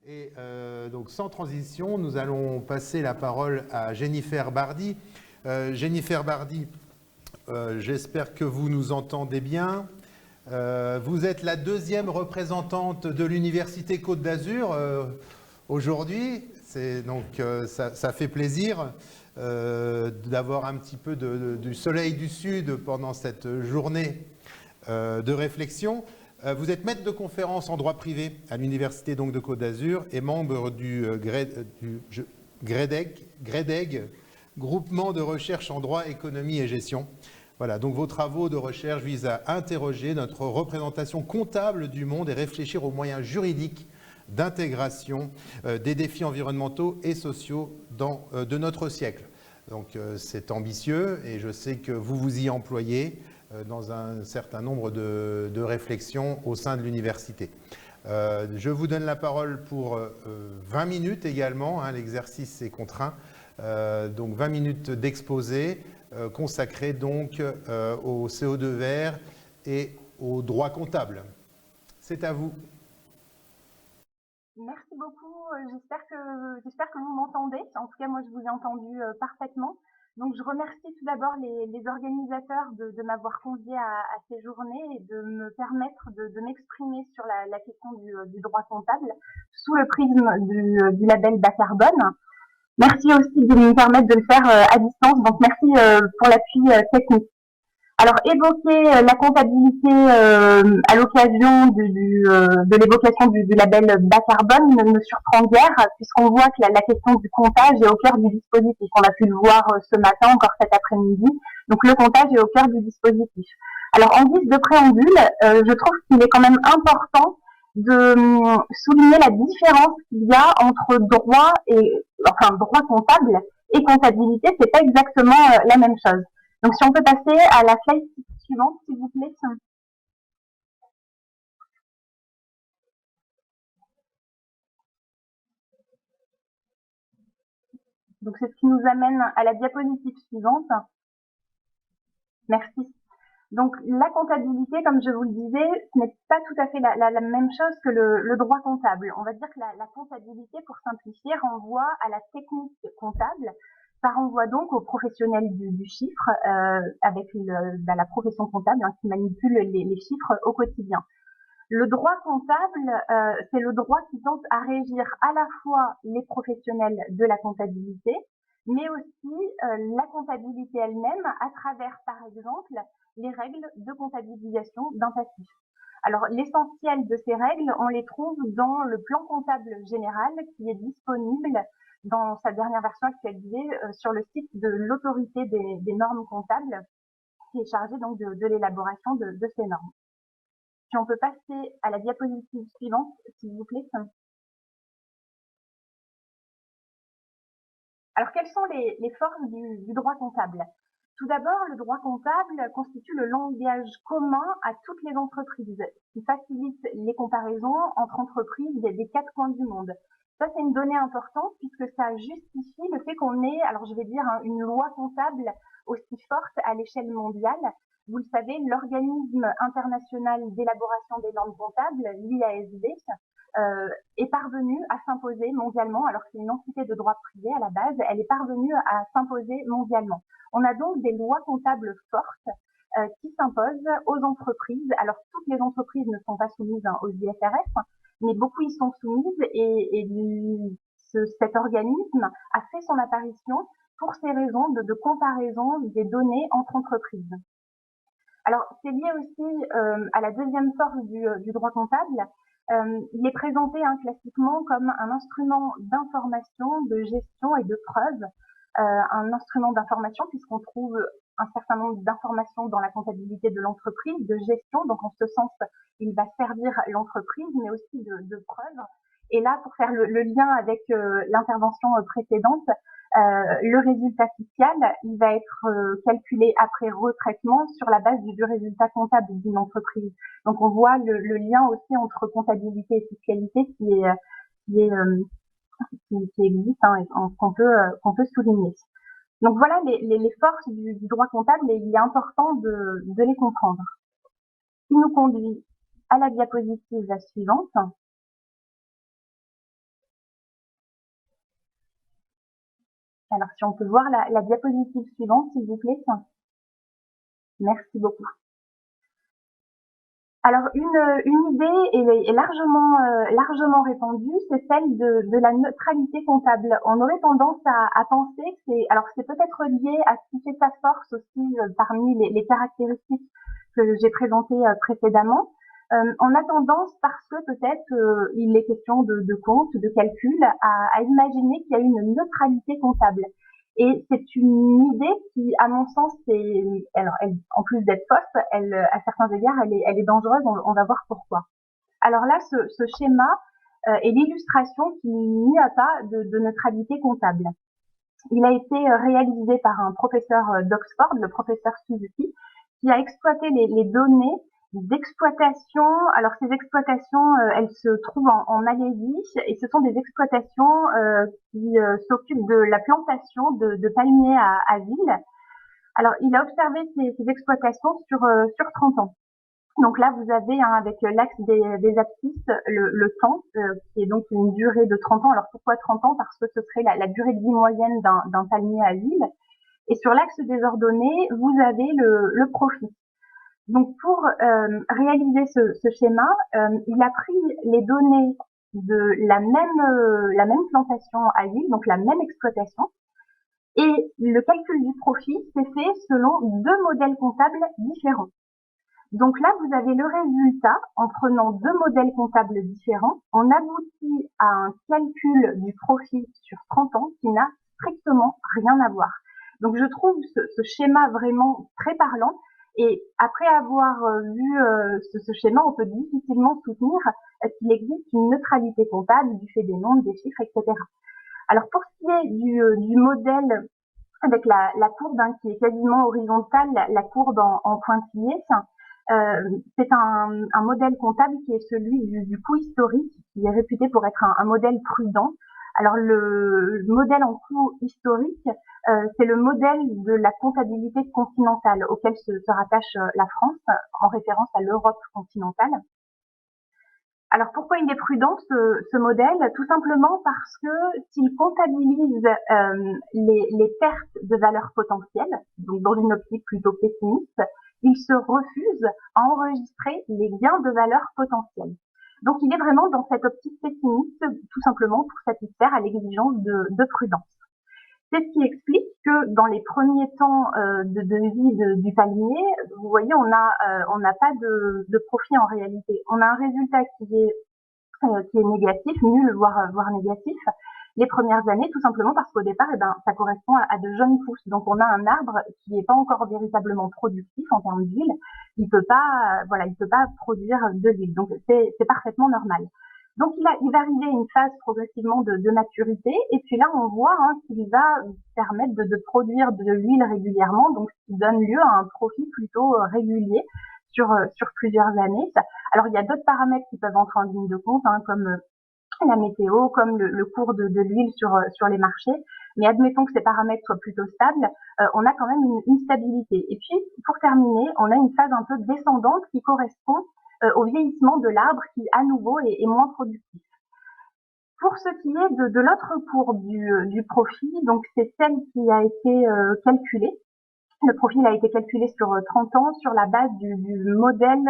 Et donc sans transition, nous allons passer la parole à Jennifer Bardy. Jennifer Bardy, j'espère que vous nous entendez bien. Vous êtes la deuxième représentante de l'Université Côte d'Azur aujourd'hui. Donc ça fait plaisir d'avoir un petit peu du soleil du Sud pendant cette journée de réflexion. Vous êtes maître de conférence en droit privé à l'Université de Côte d'Azur et membre du GREDEG, Groupement de recherche en droit, économie et gestion. Voilà, donc vos travaux de recherche visent à interroger notre représentation comptable du monde et réfléchir aux moyens juridiques d'intégration des défis environnementaux et sociaux de notre siècle. Donc c'est ambitieux et je sais que vous vous y employez dans un certain nombre de réflexions au sein de l'université. Je vous donne la parole pour 20 minutes également, hein, l'exercice est contraint, donc 20 minutes d'exposé consacré donc au CO2 vert et au droit comptable. C'est à vous. Merci beaucoup, j'espère que vous m'entendez. En tout cas, moi je vous ai entendu parfaitement. Donc je remercie tout d'abord les organisateurs de m'avoir convié à ces journées et de me permettre de m'exprimer sur la question du droit comptable sous le prisme du label bas carbone. Merci aussi de me permettre de le faire à distance, donc merci pour l'appui technique. Alors, évoquer la comptabilité à l'occasion de l'évocation du label bas carbone ne me surprend guère, puisqu'on voit que la question du comptage est au cœur du dispositif. On a pu le voir ce matin, encore cet après-midi. Donc, le comptage est au cœur du dispositif. Alors, en guise de préambule, je trouve qu'il est quand même important de souligner la différence qu'il y a entre droit comptable et comptabilité. C'est pas exactement la même chose. Donc, si on peut passer à la slide suivante, s'il vous plaît. Donc, c'est ce qui nous amène à la diapositive suivante. Merci. Donc, la comptabilité, comme je vous le disais, ce n'est pas tout à fait la même chose que le droit comptable. On va dire que la comptabilité, pour simplifier, renvoie à la technique comptable. Ça renvoie donc aux professionnels du chiffre, avec la profession comptable qui manipule les chiffres au quotidien. Le droit comptable, c'est le droit qui tente à régir à la fois les professionnels de la comptabilité, mais aussi la comptabilité elle-même à travers, par exemple, les règles de comptabilisation d'un passif. Alors, l'essentiel de ces règles, on les trouve dans le plan comptable général qui est disponible dans sa dernière version actualisée sur le site de l'autorité des normes comptables qui est chargée donc de l'élaboration de ces normes. Si on peut passer à la diapositive suivante, s'il vous plaît. Alors, quelles sont les formes du droit comptable? Tout d'abord, le droit comptable constitue le langage commun à toutes les entreprises, qui facilite les comparaisons entre entreprises des quatre coins du monde. Ça, c'est une donnée importante puisque ça justifie le fait qu'on ait, alors je vais dire, une loi comptable aussi forte à l'échelle mondiale. Vous le savez, l'organisme international d'élaboration des normes comptables, l'IASB, est parvenue à s'imposer mondialement, alors que c'est une entité de droit privé à la base, elle est parvenue à s'imposer mondialement. On a donc des lois comptables fortes qui s'imposent aux entreprises. Alors, toutes les entreprises ne sont pas soumises aux IFRS, mais beaucoup y sont soumises et cet organisme a fait son apparition pour ces raisons de comparaison des données entre entreprises. Alors, c'est lié aussi à la deuxième force du droit comptable. Il est présenté classiquement comme un instrument d'information, de gestion et de preuve. Un instrument d'information puisqu'on trouve un certain nombre d'informations dans la comptabilité de l'entreprise, de gestion. Donc, en ce sens, il va servir l'entreprise, mais aussi de preuve. Et là, pour faire le lien avec l'intervention précédente, le résultat fiscal, il va être calculé après retraitement sur la base du résultat comptable d'une entreprise. Donc, on voit le lien aussi entre comptabilité et fiscalité qui existe et qu'on peut souligner. Donc, voilà les forces du droit comptable et il est important de les comprendre. Ce qui nous conduit à la diapositive suivante. Alors, si on peut voir la diapositive suivante, s'il vous plaît. Merci beaucoup. Alors, une idée est largement répandue, c'est celle de la neutralité comptable. On aurait tendance à penser que c'est peut-être lié à ce qui fait sa force aussi parmi les caractéristiques que j'ai présentées précédemment. On a tendance, parce que peut-être il est question de compte, de calcul, à imaginer qu'il y a une neutralité comptable. Et c'est une idée qui, à mon sens, en plus d'être fausse, à certains égards, elle est dangereuse. On va voir pourquoi. Alors là, ce schéma est l'illustration qu'il n'y a pas de neutralité comptable. Il a été réalisé par un professeur d'Oxford, le professeur Suzuki, qui a exploité les données d'exploitation. Alors ces exploitations, elles se trouvent en Malaisie et ce sont des exploitations qui s'occupent de la plantation de palmiers à ville. Alors il a observé ces exploitations sur 30 ans. Donc là, vous avez avec l'axe des abscisses le temps, qui est donc une durée de 30 ans. Alors pourquoi 30 ans? Parce que ce serait la durée de vie moyenne d'un palmier à huile. Et sur l'axe des ordonnées, vous avez le profit. Donc pour réaliser ce schéma, il a pris les données de la même plantation à huile, donc la même exploitation, et le calcul du profit s'est fait selon deux modèles comptables différents. Donc là, vous avez le résultat en prenant deux modèles comptables différents. On aboutit à un calcul du profit sur 30 ans qui n'a strictement rien à voir. Donc je trouve ce schéma vraiment très parlant. Et après avoir vu ce schéma, on peut difficilement soutenir qu'il existe une neutralité comptable du fait des nombres, des chiffres, etc. Alors pour ce qui est du modèle avec la courbe qui est quasiment horizontale, la courbe en pointillés, c'est un modèle comptable qui est celui du coût historique, qui est réputé pour être un modèle prudent. Alors le modèle en coût historique, c'est le modèle de la comptabilité continentale auquel se rattache la France en référence à l'Europe continentale. Alors pourquoi il est prudent ce modèle? Tout simplement parce que s'il comptabilise les pertes de valeur potentielle, donc dans une optique plutôt pessimiste, il se refuse à enregistrer les gains de valeur potentielle. Donc il est vraiment dans cette optique pessimiste, tout simplement pour satisfaire à l'exigence de prudence. C'est ce qui explique que dans les premiers temps de vie du palmier, vous voyez, on n'a pas de profit en réalité. On a un résultat qui est négatif, nul, voire négatif, les premières années, tout simplement parce qu'au départ, ça correspond à de jeunes pousses. Donc on a un arbre qui n'est pas encore véritablement productif en termes d'huile. Il peut pas produire de l'huile. Donc c'est parfaitement normal. Donc il va arriver une phase progressivement de maturité, et puis là on voit qu'il va permettre de produire de l'huile régulièrement, donc ce qui donne lieu à un profit plutôt régulier sur plusieurs années. Alors il y a d'autres paramètres qui peuvent entrer en ligne de compte, comme la météo, comme le cours de l'huile sur les marchés, mais admettons que ces paramètres soient plutôt stables, on a quand même une stabilité. Et puis pour terminer, on a une phase un peu descendante qui correspond au vieillissement de l'arbre qui, à nouveau, est moins productif. Pour ce qui est de l'autre courbe du profit, donc c'est celle qui a été calculée. Le profil a été calculé sur 30 ans sur la base du modèle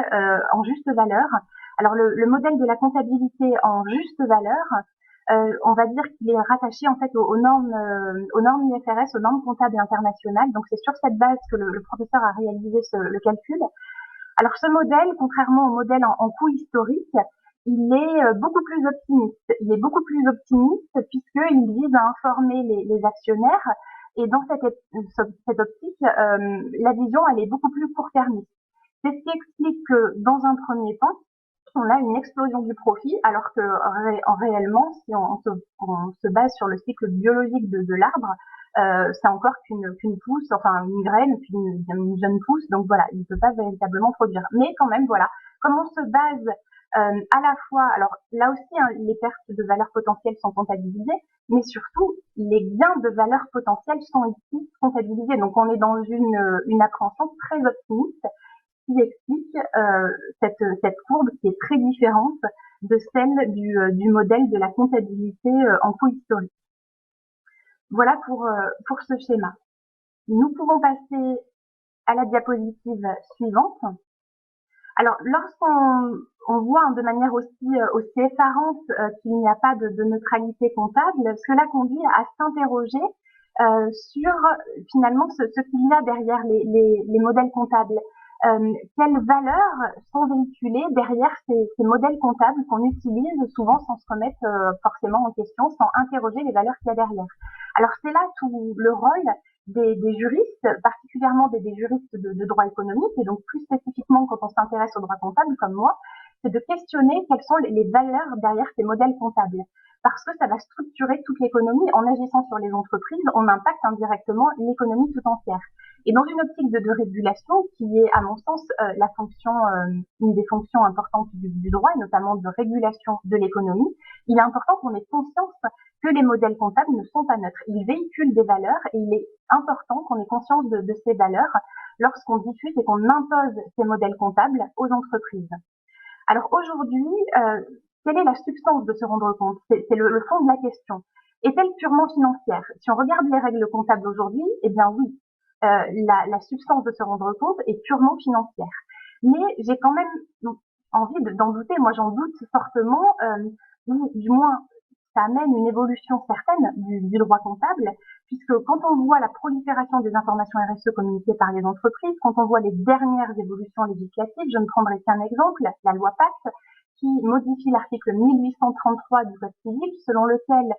en juste valeur. Alors le modèle de la comptabilité en juste valeur, on va dire qu'il est rattaché en fait aux normes IFRS, aux normes comptables internationales. Donc c'est sur cette base que le professeur a réalisé le calcul. Alors ce modèle, contrairement au modèle en coût historique, il est beaucoup plus optimiste. Il est beaucoup plus optimiste puisqu'il vise à informer les actionnaires. Et dans cette optique, la vision, elle est beaucoup plus court-termiste. C'est ce qui explique que dans un premier temps, on a une explosion du profit, alors que réellement, si on se base sur le cycle biologique de l'arbre, c'est encore qu'une pousse, enfin une graine, puis une jeune pousse, donc voilà, il ne peut pas véritablement produire. Mais quand même, voilà, comme on se base à la fois, alors là aussi, les pertes de valeur potentielle sont comptabilisées, mais surtout, les gains de valeur potentielle sont ici comptabilisés. Donc on est dans une appréhension très optimiste qui explique cette courbe qui est très différente de celle du modèle de la comptabilité en coût historique. Voilà pour ce schéma. Nous pouvons passer à la diapositive suivante. Alors, lorsqu'on voit de manière aussi effarante qu'il n'y a pas de neutralité comptable, cela conduit à s'interroger sur finalement ce qu'il y a derrière les modèles comptables. Quelles valeurs sont véhiculées derrière ces modèles comptables qu'on utilise souvent sans se remettre forcément en question, sans interroger les valeurs qu'il y a derrière. Alors c'est là tout le rôle des juristes, particulièrement des juristes de droit économique, et donc plus spécifiquement quand on s'intéresse au droit comptable comme moi, c'est de questionner quelles sont les valeurs derrière ces modèles comptables. Parce que ça va structurer toute l'économie. En agissant sur les entreprises, on impacte indirectement l'économie tout entière. Et dans une optique de régulation, qui est à mon sens une des fonctions importantes du droit, et notamment de régulation de l'économie, il est important qu'on ait conscience que les modèles comptables ne sont pas neutres. Ils véhiculent des valeurs et il est important qu'on ait conscience de ces valeurs lorsqu'on diffuse et qu'on impose ces modèles comptables aux entreprises. Alors aujourd'hui, quelle est la substance de se rendre compte? C'est le fond de la question. Est-elle purement financière? Si on regarde les règles comptables aujourd'hui, eh bien oui, la substance de se rendre compte est purement financière. Mais j'ai quand même envie d'en douter. Moi, j'en doute fortement, ou du moins, ça amène une évolution certaine du droit comptable, puisque quand on voit la prolifération des informations RSE communiquées par les entreprises, quand on voit les dernières évolutions législatives, je ne prendrai qu'un exemple, la loi Pacte, qui modifie l'article 1833 du Code civil, selon lequel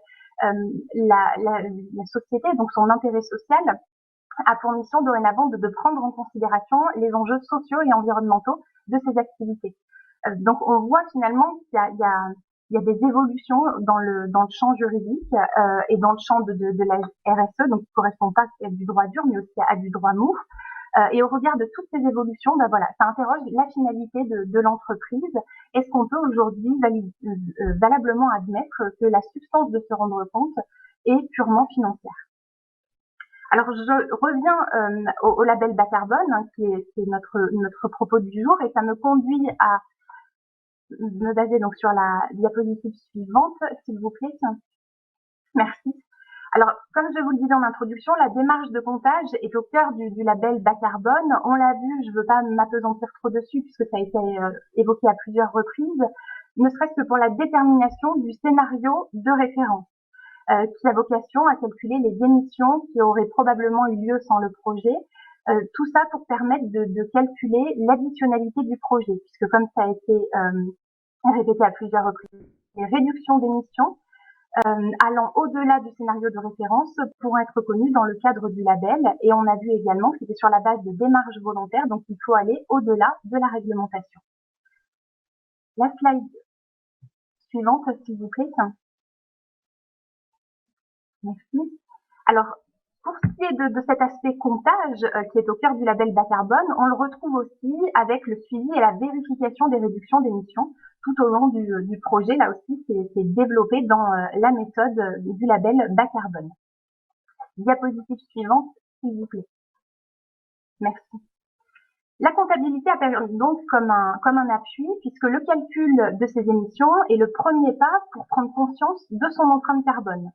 la société, donc son intérêt social, a pour mission dorénavant de prendre en considération les enjeux sociaux et environnementaux de ces activités. Donc on voit finalement qu'il y a des évolutions dans le champ juridique et dans le champ de la RSE, donc qui correspond pas à du droit dur, mais aussi à du droit mou. Et au regard de toutes ces évolutions, ben voilà, ça interroge la finalité de l'entreprise. Est-ce qu'on peut aujourd'hui valablement admettre que la substance de se rendre compte est purement financière? Alors je reviens au label bas carbone, hein, qui est notre propos du jour, et ça me conduit à me baser donc sur la diapositive suivante, s'il vous plaît. Merci. Alors, comme je vous le disais en introduction, la démarche de comptage est au cœur du label bas carbone. On l'a vu, je ne veux pas m'appesantir trop dessus puisque ça a été évoqué à plusieurs reprises, ne serait-ce que pour la détermination du scénario de référence, qui a vocation à calculer les émissions qui auraient probablement eu lieu sans le projet. Tout ça pour permettre de calculer l'additionnalité du projet, puisque comme ça a été répété à plusieurs reprises, les réductions d'émissions allant au-delà du scénario de référence pourront être connues dans le cadre du label. Et on a vu également que c'était sur la base de démarches volontaires, donc il faut aller au-delà de la réglementation. La slide suivante, s'il vous plaît. Merci. Alors, pour ce qui est de cet aspect comptage qui est au cœur du label bas carbone, on le retrouve aussi avec le suivi et la vérification des réductions d'émissions tout au long du projet. Là aussi, c'est développé dans la méthode du label bas carbone. Diapositive suivante, s'il vous plaît. Merci. La comptabilité apparaît donc comme un appui, puisque le calcul de ces émissions est le premier pas pour prendre conscience de son empreinte carbone.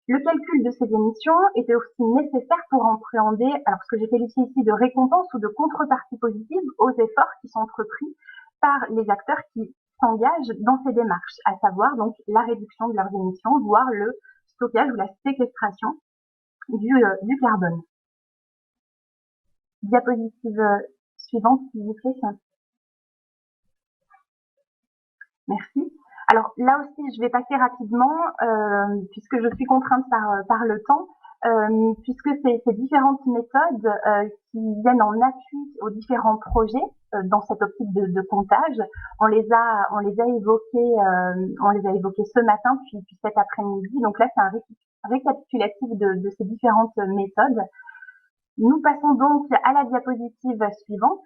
Le calcul de ces émissions était aussi nécessaire pour appréhender, alors ce que j'ai qualifié ici de récompense ou de contrepartie positive aux efforts qui sont entrepris par les acteurs qui s'engagent dans ces démarches, à savoir donc la réduction de leurs émissions, voire le stockage ou la séquestration du carbone. Diapositive suivante, s'il vous plaît. Merci. Alors là aussi, je vais passer rapidement puisque je suis contrainte par le temps, puisque ces différentes méthodes qui viennent en appui aux différents projets dans cette optique de comptage, on les a évoquées ce matin puis cet après-midi. Donc là, c'est un récapitulatif de ces différentes méthodes. Nous passons donc à la diapositive suivante.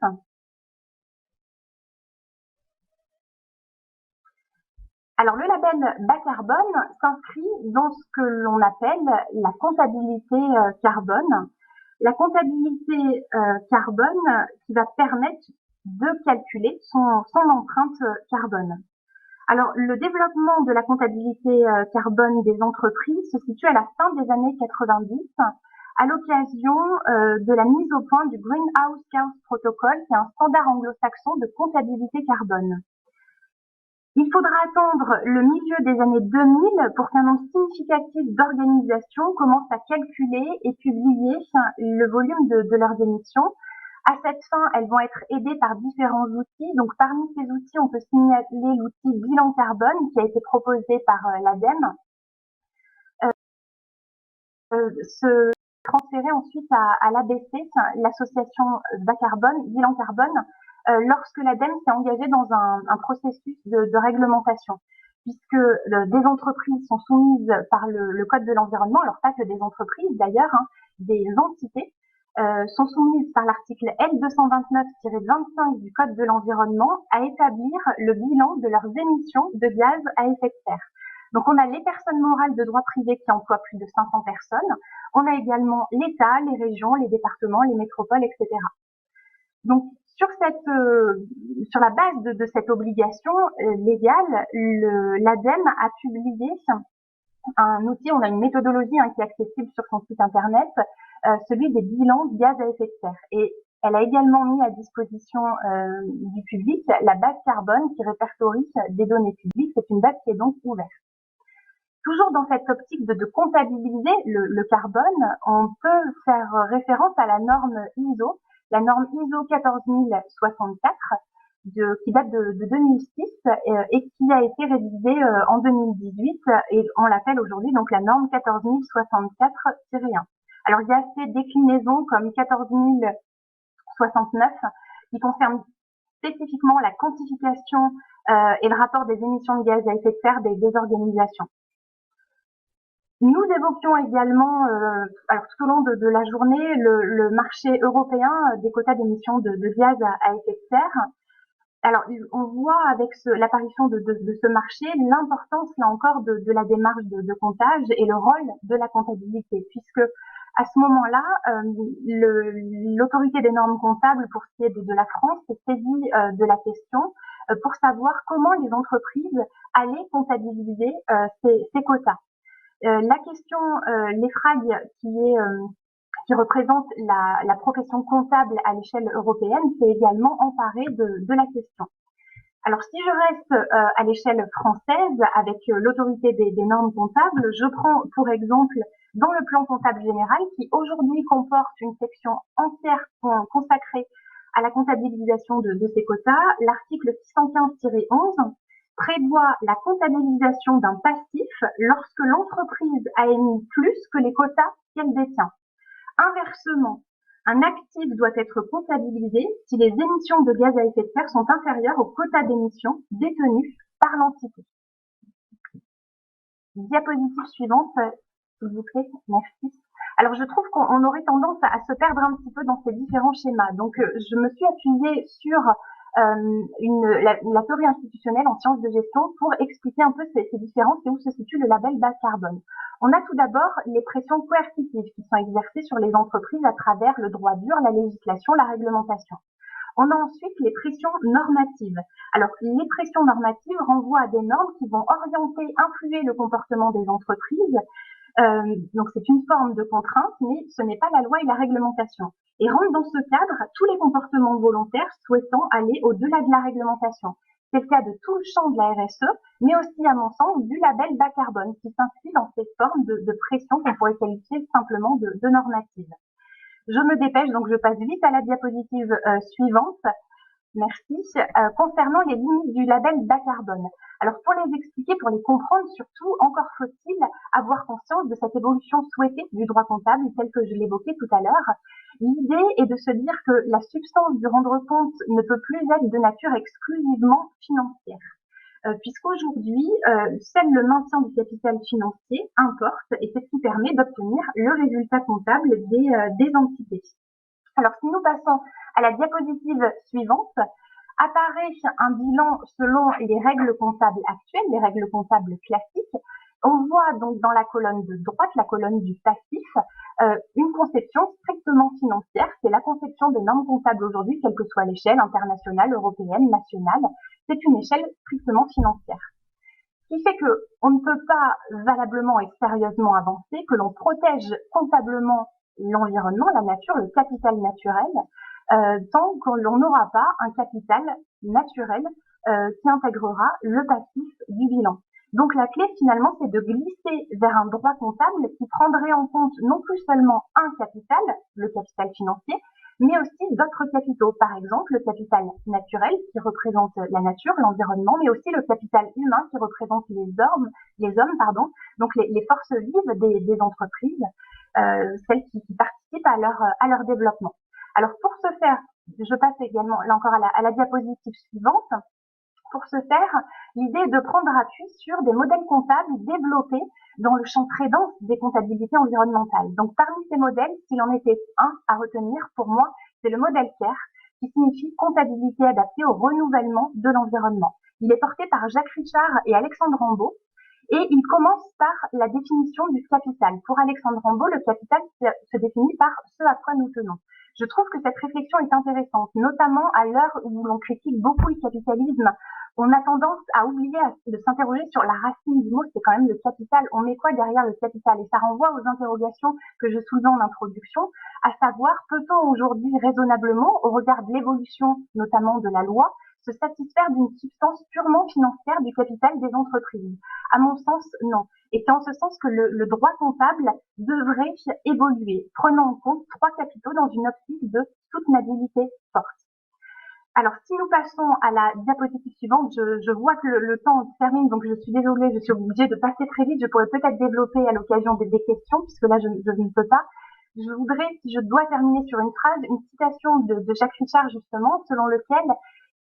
Alors, le label bas carbone s'inscrit dans ce que l'on appelle la comptabilité carbone. La comptabilité carbone qui va permettre de calculer son empreinte carbone. Alors, le développement de la comptabilité carbone des entreprises se situe à la fin des années 90, à l'occasion de la mise au point du Greenhouse Gas Protocol, qui est un standard anglo-saxon de comptabilité carbone. Il faudra attendre le milieu des années 2000 pour qu'un nombre significatif d'organisations commencent à calculer et publier le volume de leurs émissions. À cette fin, elles vont être aidées par différents outils. Donc, parmi ces outils, on peut signaler l'outil bilan carbone qui a été proposé par l'ADEME. Se transférer ensuite à l'ABC, l'association bas carbone, bilan carbone, lorsque l'ADEME s'est engagée dans un processus de réglementation, puisque des entreprises sont soumises par le Code de l'environnement, alors pas que des entreprises d'ailleurs, des entités, sont soumises par l'article L229-25 du Code de l'environnement à établir le bilan de leurs émissions de gaz à effet de serre. Donc on a les personnes morales de droit privé qui emploient plus de 500 personnes, on a également l'État, les régions, les départements, les métropoles, etc. Donc sur la base de cette obligation légale, l'ADEME a publié un outil, on a une méthodologie qui est accessible sur son site internet, celui des bilans de gaz à effet de serre. Et elle a également mis à disposition du public la base carbone qui répertorie des données publiques. C'est une base qui est donc ouverte. Toujours dans cette optique de comptabiliser le carbone, on peut faire référence à la norme ISO, la norme ISO 14064, qui date de 2006 et qui a été révisée en 2018 et on l'appelle aujourd'hui donc la norme 14064-1. Alors il y a ces déclinaisons comme 14069 qui concernent spécifiquement la quantification et le rapport des émissions de gaz à effet de serre des organisations. Nous évoquions également, alors tout au long de la journée, le marché européen des quotas d'émissions de gaz à effet de serre. Alors, on voit avec l'apparition de ce marché l'importance, là encore, de la démarche de comptage et le rôle de la comptabilité, puisque à ce moment-là, l'autorité des normes comptables, pour ce qui est de la France, s'est saisie de la question pour savoir comment les entreprises allaient comptabiliser ces quotas. La question, l'EFRAG, qui représente la profession comptable à l'échelle européenne, s'est également emparée de la question. Alors, si je reste à l'échelle française avec l'autorité des normes comptables, je prends pour exemple dans le plan comptable général qui aujourd'hui comporte une section entière consacrée à la comptabilisation de ces quotas, l'article 615-11 prévoit la comptabilisation d'un passif lorsque l'entreprise a émis plus que les quotas qu'elle détient. Inversement, un actif doit être comptabilisé si les émissions de gaz à effet de serre sont inférieures aux quotas d'émissions détenus par l'entité. Diapositive suivante, s'il vous plaît, merci. Alors je trouve qu'on aurait tendance à se perdre un petit peu dans ces différents schémas. Donc je me suis appuyée sur la théorie institutionnelle en sciences de gestion pour expliquer un peu ces différences et où se situe le label bas carbone. On a tout d'abord les pressions coercitives qui sont exercées sur les entreprises à travers le droit dur, la législation, la réglementation. On a ensuite les pressions normatives. Alors, les pressions normatives renvoient à des normes qui vont orienter, influer le comportement des entreprises. Donc, c'est une forme de contrainte, mais ce n'est pas la loi et la réglementation. Et rentre dans ce cadre tous les comportements volontaires souhaitant aller au-delà de la réglementation. C'est le cas de tout le champ de la RSE, mais aussi, à mon sens, du label bas carbone, qui s'inscrit dans cette forme de pression qu'on pourrait qualifier simplement de normative. Je me dépêche, donc je passe vite à la diapositive suivante. Merci. Concernant les limites du label bas carbone. Alors pour les expliquer, pour les comprendre surtout, encore faut-il avoir conscience de cette évolution souhaitée du droit comptable, telle que je l'évoquais tout à l'heure. L'idée est de se dire que la substance du rendre compte ne peut plus être de nature exclusivement financière. Puisqu'aujourd'hui, seul le maintien du capital financier importe et c'est ce qui permet d'obtenir le résultat comptable des entités. Alors, si nous passons à la diapositive suivante, apparaît un bilan selon les règles comptables actuelles, les règles comptables classiques. On voit donc dans la colonne de droite, la colonne du passif, une conception strictement financière. C'est la conception des normes comptables aujourd'hui, quelle que soit l'échelle internationale, européenne, nationale. C'est une échelle strictement financière. Ce qui fait que on ne peut pas valablement et sérieusement avancer, que l'on protège comptablement l'environnement, la nature, le capital naturel, tant qu'on n'aura pas un capital naturel qui intégrera le passif du bilan. Donc la clé finalement, c'est de glisser vers un droit comptable qui prendrait en compte non plus seulement un capital, le capital financier, mais aussi d'autres capitaux. Par exemple, le capital naturel qui représente la nature, l'environnement, mais aussi le capital humain qui représente les hommes, donc les forces vives des entreprises, celles qui participent à leur développement. Alors pour ce faire, je passe également là encore à la diapositive suivante. Pour ce faire, l'idée est de prendre appui sur des modèles comptables développés dans le champ très dense des comptabilités environnementales. Donc parmi ces modèles, s'il en était un à retenir, pour moi, c'est le modèle CARE, qui signifie comptabilité adaptée au renouvellement de l'environnement. Il est porté par Jacques Richard et Alexandre Rambaud, et il commence par la définition du capital. Pour Alexandre Rambaud, le capital se définit par ce à quoi nous tenons. Je trouve que cette réflexion est intéressante, notamment à l'heure où l'on critique beaucoup le capitalisme. On a tendance à oublier de s'interroger sur la racine du mot, c'est quand même le capital. On met quoi derrière le capital? Et ça renvoie aux interrogations que je soulevais en introduction, à savoir, peut-on aujourd'hui raisonnablement, au regard de l'évolution notamment de la loi, se satisfaire d'une substance purement financière du capital des entreprises? À mon sens, non. Et c'est en ce sens que le droit comptable devrait évoluer, prenant en compte trois capitaux dans une optique de soutenabilité forte. Alors, si nous passons à la diapositive suivante, je vois que le temps se termine, donc je suis désolée, je suis obligée de passer très vite. Je pourrais peut-être développer à l'occasion des questions, puisque là, je ne peux pas. Je voudrais, si je dois terminer sur une phrase, une citation de Jacques Richard, justement, selon lequel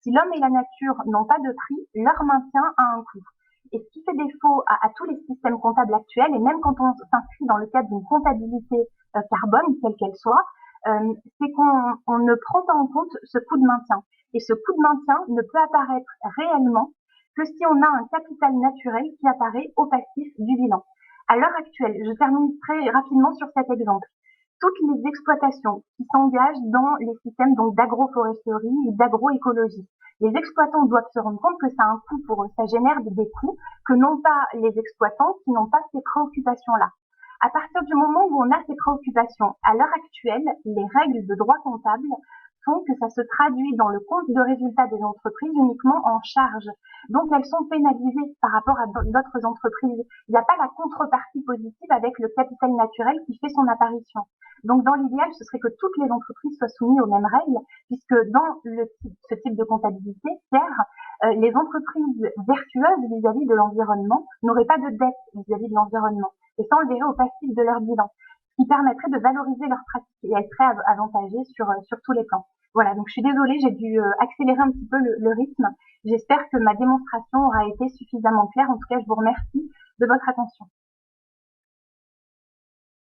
si l'homme et la nature n'ont pas de prix, leur maintien a un coût. Et ce qui fait défaut à tous les systèmes comptables actuels, et même quand on s'inscrit dans le cadre d'une comptabilité carbone, quelle qu'elle soit, c'est qu'on ne prend pas en compte ce coût de maintien. Et ce coût de maintien ne peut apparaître réellement que si on a un capital naturel qui apparaît au passif du bilan. À l'heure actuelle, je termine très rapidement sur cet exemple. Toutes les exploitations qui s'engagent dans les systèmes donc d'agroforesterie et d'agroécologie, les exploitants doivent se rendre compte que ça a un coût pour eux, ça génère des coûts que n'ont pas les exploitants qui n'ont pas ces préoccupations-là. À partir du moment où on a ces préoccupations, à l'heure actuelle, les règles de droit comptable font que ça se traduit dans le compte de résultat des entreprises uniquement en charge. Donc elles sont pénalisées par rapport à d'autres entreprises. Il n'y a pas la contrepartie positive avec le capital naturel qui fait son apparition. Donc dans l'idéal, ce serait que toutes les entreprises soient soumises aux mêmes règles, puisque dans ce type de comptabilité, les entreprises vertueuses vis-à-vis de l'environnement n'auraient pas de dette vis-à-vis de l'environnement. Et ça, on le verrait au passif de leur bilan, ce qui permettrait de valoriser leurs pratiques et elles seraient avantagées sur tous les plans. Voilà, donc je suis désolée, j'ai dû accélérer un petit peu le rythme. J'espère que ma démonstration aura été suffisamment claire. En tout cas, je vous remercie de votre attention.